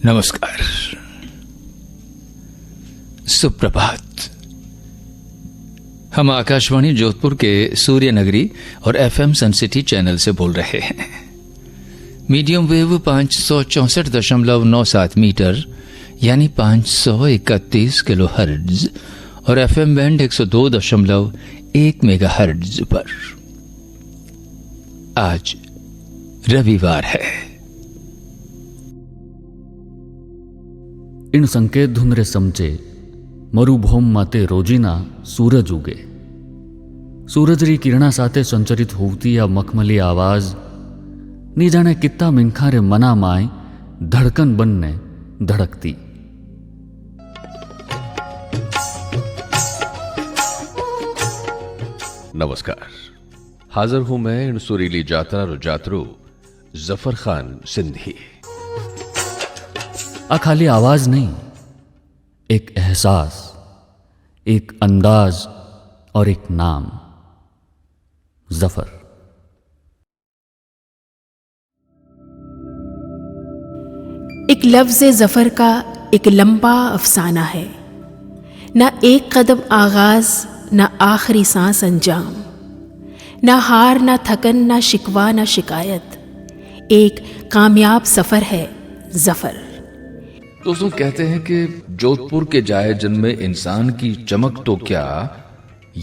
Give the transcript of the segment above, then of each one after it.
नमस्कार, सुप्रभात। हम आकाशवाणी जोधपुर के सूर्य नगरी और एफएम सन सिटी चैनल से बोल रहे हैं। मीडियम वेव 564.97 मीटर यानी 531 किलो हर्ट्ज और एफएम बैंड 102.1 मेगा हर्ट्ज पर। आज रविवार है। इन संकेत धुंधरे समचे मरुभूम माते रोजीना सूरज उगे। सूरजरी किरणा साथे संचरित होती आ मखमली आवाज नी जाने कित्ता मिनखारे मना माय धड़कन बनने धड़कती। नमस्कार, हाजिर हूं मैं इन सुरीली जात्रा रुजातरू जफर खान सिंधी। आ खाली आवाज नहीं, एक एहसास, एक अंदाज और एक नाम, जफर। एक लफ्ज़ ज़फ़र का एक लंबा अफसाना है, ना एक कदम आगाज़, ना आखिरी सांस अंजाम, ना हार, ना थकन, ना शिकवा, ना शिकायत। एक कामयाब सफ़र है ज़फ़र। दोस्तों, कहते हैं कि जोधपुर के जाए जन्मे इंसान की चमक तो क्या,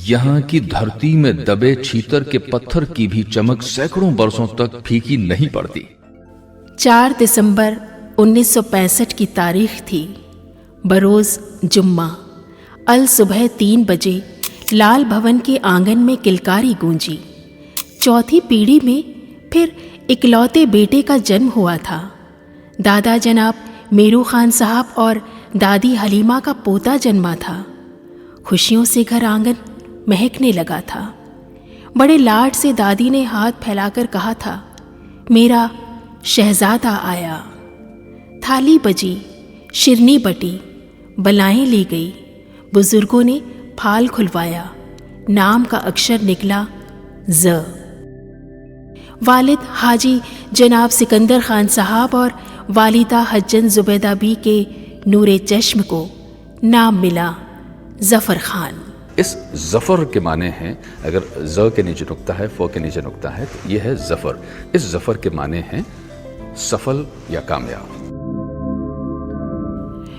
यहाँ की धरती में दबे छीतर के पत्थर की भी चमक सैकड़ों बरसों तक फीकी नहीं पड़ती। 4 दिसंबर 1965 की तारीख थी। बरोज़ जुम्मा अल सुबह 3 बजे लाल भवन के आंगन में किलकारी गूंजी। चौथी पीढ़ी में फिर इकलौते बेटे का जन्म हुआ था। दादा जनाब मेरू खान साहब और दादी हलीमा का पोता जन्मा था। खुशियों से घर आंगन महकने लगा था। बड़े लाड से दादी ने हाथ फैलाकर कहा था, मेरा शहजादा आया। थाली बजी, शिरनी बटी, बलाएं ली गई। बुजुर्गों ने फाल खुलवाया। नाम का अक्षर निकला ज़। वालिद हाजी जनाब सिकंदर खान साहब और वालिदा हज्जन जुबैदा बी के नूरे चश्म को नाम मिला जफर खान। इस जफर के माने हैं, अगर ज के नीचे नुक्ता है, फ के नीचे नुक्ता है, तो यह है जफर। इस जफर के माने हैं सफल या कामयाब।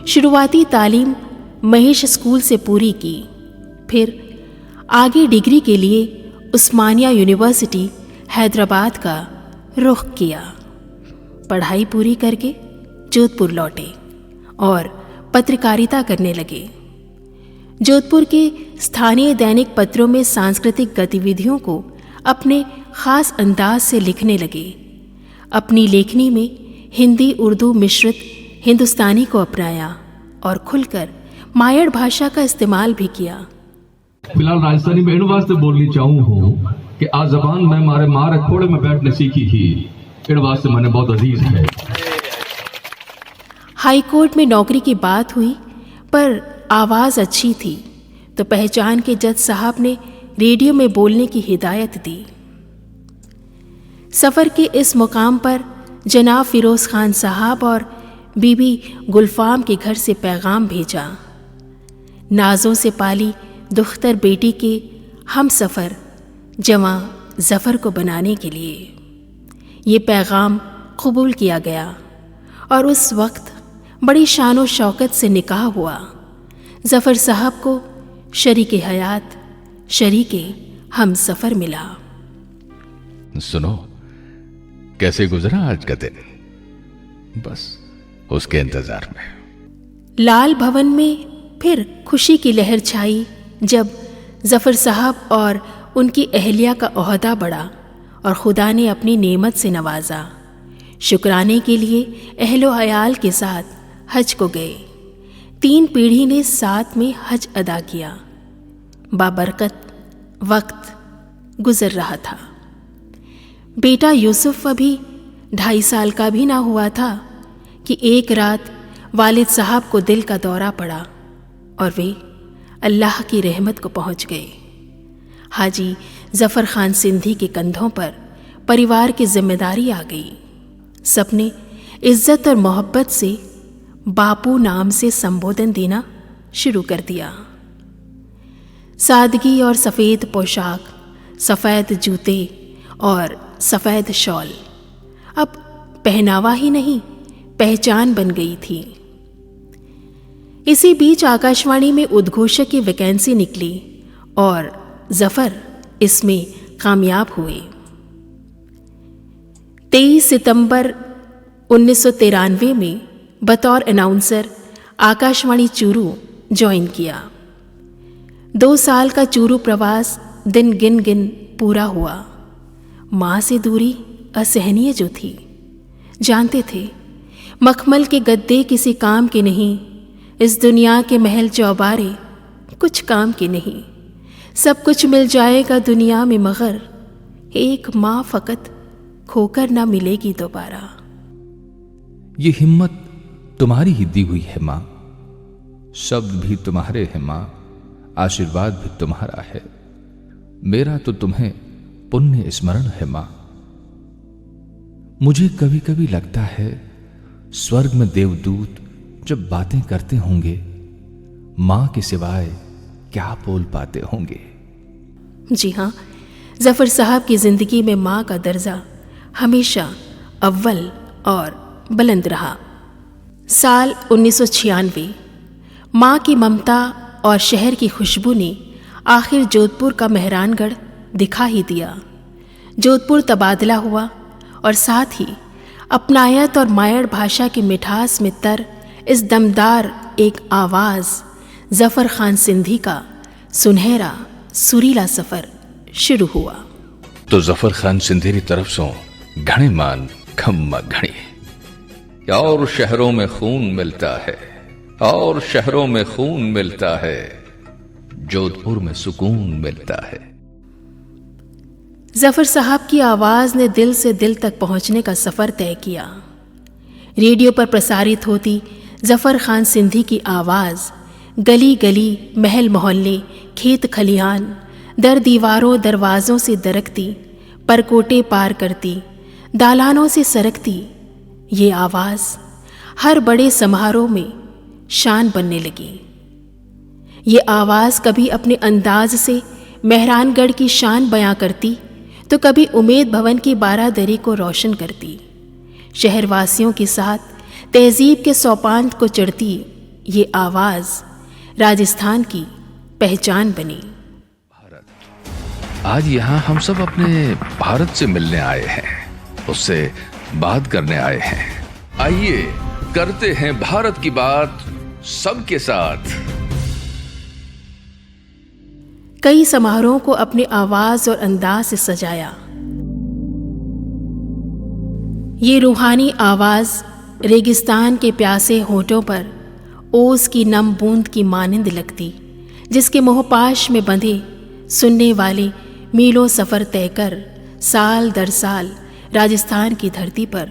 शुरुआती तालीम महेश स्कूल से पूरी की, फिर आगे डिग्री के लिए उस्मानिया यूनिवर्सिटी हैदराबाद का रुख किया। पढ़ाई पूरी करके जोधपुर लौटे और पत्रकारिता करने लगे। जोधपुर के स्थानीय दैनिक पत्रों में सांस्कृतिक गतिविधियों को अपने ख़ास अंदाज से लिखने लगे। अपनी लेखनी में हिंदी उर्दू मिश्रित हिंदुस्तानी को अपनाया और खुलकर मायड़ भाषा का इस्तेमाल भी किया। फिलहाल राजस्थानी में इन वास्ते बोलनी चाहूँ हूँ कि आ जबान मैं मारे मारे खोड़े में बैठने सीखी ही, इन वास्ते मैंने बहुत अजीज है। हाई कोर्ट में नौकरी की बात हुई, पर आवाज़ अच्छी थी तो पहचान के जज साहब ने रेडियो में बोलने की हिदायत दी। सफ़र के इस मुकाम पर जनाब फिरोज़ खान साहब और बीबी गुलफाम के घर से पैगाम भेजा। नाजों से पाली दुख्तर बेटी के हम सफ़र जवां ज़फ़र को बनाने के लिए ये पैगाम कबूल किया गया और उस वक्त बड़ी शान शौकत से निकाह हुआ। ज़फ़र साहब को शरीके हयात, शरीके हम सफ़र मिला। सुनो, कैसे गुजरा आज का दिन? बस उसके इंतजार में। लाल भवन में फिर खुशी की लहर छाई जब ज़फ़र साहब और उनकी अहलिया का ओहदा बढ़ा और खुदा ने अपनी नेमत से नवाजा। शुक्राने के लिए अहलो अयाल के साथ हज को गए। 3 पीढ़ी ने साथ में हज अदा किया। बाबरकत वक्त गुजर रहा था। बेटा यूसुफ अभी 2.5 साल का भी ना हुआ था कि एक रात वालिद साहब को दिल का दौरा पड़ा और वे अल्लाह की रहमत को पहुंच गए। हाजी ज़फ़र खान सिंधी के कंधों पर परिवार की जिम्मेदारी आ गई। सबने इज्जत और मोहब्बत से बापू नाम से संबोधन देना शुरू कर दिया। सादगी और सफ़ेद पोशाक, सफ़ेद जूते और सफ़ेद शॉल अब पहनावा ही नहीं, पहचान बन गई थी। इसी बीच आकाशवाणी में उद्घोषक की वैकेंसी निकली और जफर इसमें कामयाब हुए। 23 सितंबर 1993 में बतौर अनाउंसर आकाशवाणी चूरू ज्वाइन किया। 2 साल का चूरू प्रवास दिन गिन गिन पूरा हुआ। माँ से दूरी असहनीय जो थी। जानते थे मखमल के गद्दे किसी काम के नहीं, इस दुनिया के महल चौबारे कुछ काम के नहीं। सब कुछ मिल जाएगा दुनिया में मगर एक माँ फकत खोकर ना मिलेगी दोबारा। ये हिम्मत तुम्हारी ही दी हुई है माँ, शब्द भी तुम्हारे हैं माँ, आशीर्वाद भी तुम्हारा है। मेरा तो तुम्हें पुण्य स्मरण है माँ। मुझे कभी कभी लगता है स्वर्ग में देवदूत जब बातें करते होंगे, माँ के सिवाय क्या बोल पाते होंगे। जी हाँ, जफर साहब की जिंदगी में माँ का दर्जा हमेशा अव्वल और बुलंद रहा। साल 1996 माँ की ममता और शहर की खुशबू ने आखिर जोधपुर का मेहरानगढ़ दिखा ही दिया। जोधपुर तबादला हुआ और साथ ही अपनायत और मायड़ भाषा की मिठास में तर इस दमदार एक आवाज़ जफ़र खान सिंधी का सुनहरा सुरीला सफ़र शुरू हुआ। तो जफर खान सिंधी की तरफ से घणे मान खम्मा घणी। और शहरों में खून मिलता है, और शहरों में खून मिलता है, जोधपुर में सुकून मिलता है। जफर साहब की आवाज़ ने दिल से दिल तक पहुंचने का सफ़र तय किया। रेडियो पर प्रसारित होती जफर खान सिंधी की आवाज़ गली गली, महल मोहल्ले, खेत खलिहान, दर दीवारों दरवाज़ों से दरकती, परकोटे पार करती, दालानों से सरकती, ये आवाज़ हर बड़े समारोह में शान बनने लगी। ये आवाज़ कभी अपने अंदाज से मेहरानगढ़ की शान बयां करती तो कभी उमेद भवन की बारादरी को रोशन करती। शहरवासियों के साथ तहजीब के सोपान को चढ़ती ये आवाज़ राजस्थान की पहचान बनी। आज यहाँ हम सब अपने भारत से मिलने आए हैं, उससे बात करने आए हैं। आइए करते हैं भारत की बात सबके साथ। कई समारोहों को अपनी आवाज़ और अंदाज से सजाया। ये रूहानी आवाज़ रेगिस्तान के प्यासे होठों पर ओस की नम बूंद की मानिंद लगती, जिसके मोहपाश में बंधे सुनने वाले मीलों सफ़र तय कर साल दर साल राजस्थान की धरती पर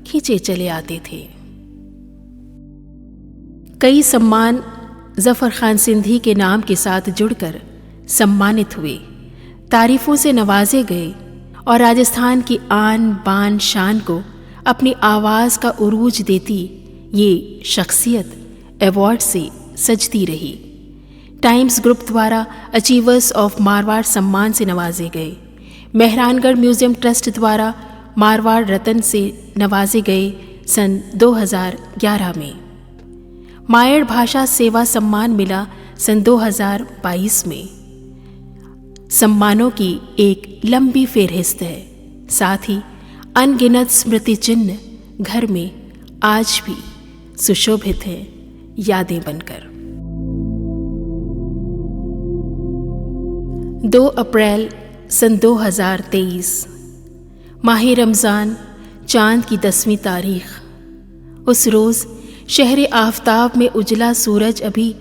खींचे चले आते थे। कई सम्मान जफ़र खान सिंधी के नाम के साथ जुड़कर सम्मानित हुए, तारीफ़ों से नवाजे गए और राजस्थान की आन बान शान को अपनी आवाज़ का उरूज देती ये शख्सियत अवार्ड से सजती रही। टाइम्स ग्रुप द्वारा अचीवर्स ऑफ मारवाड़ सम्मान से नवाजे गए। मेहरानगढ़ म्यूज़ियम ट्रस्ट द्वारा मारवाड़ रत्न से नवाजे गए सन 2011 में। मायड़ भाषा सेवा सम्मान मिला सन 2022 में। सम्मानों की एक लंबी फेहरिस्त है, साथ ही अनगिनत स्मृति चिन्ह घर में आज भी सुशोभित हैं यादें बनकर। 2 अप्रैल सन 2023 माह रमज़ान, चाँद की 10वीं तारीख। उस रोज़ शहर आफताब में उजला सूरज अभी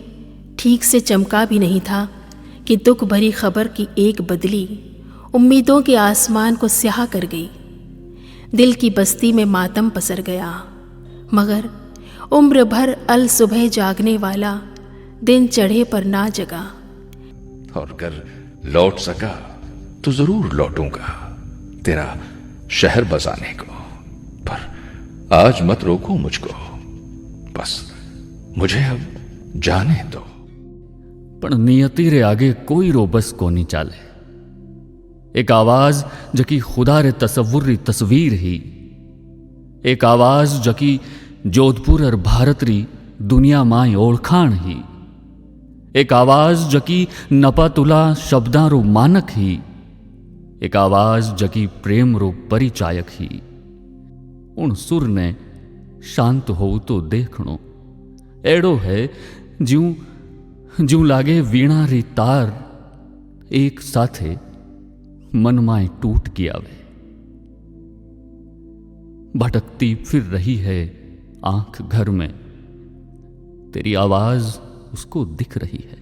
ठीक से चमका भी नहीं था कि दुख भरी खबर की एक बदली उम्मीदों के आसमान को स्याह कर गई। दिल की बस्ती में मातम पसर गया, मगर उम्र भर अल सुबह जागने वाला दिन चढ़े पर ना जगा। और अगर लौट सका तो जरूर लौटूंगा तेरा शहर बसाने को, पर आज मत रोको मुझको, बस मुझे अब जाने दो। पण नियति रे आगे कोई रोबस कोनी चाले। एक आवाज जकी खुदा रे तसव्वुर री तस्वीर ही, एक आवाज जकी जोधपुर और भारत री दुनिया माय ओळखाण ही, एक आवाज जकी नपातुला शब्दां रो मानक ही, एक आवाज जकी प्रेम रो परिचायक ही। उन सुर ने शांत हो तो देखणो एड़ो है ज्यों लागे वीणा री तार एक साथे मन माए टूट गया वे। भटकती फिर रही है आंख घर में, तेरी आवाज उसको दिख रही है।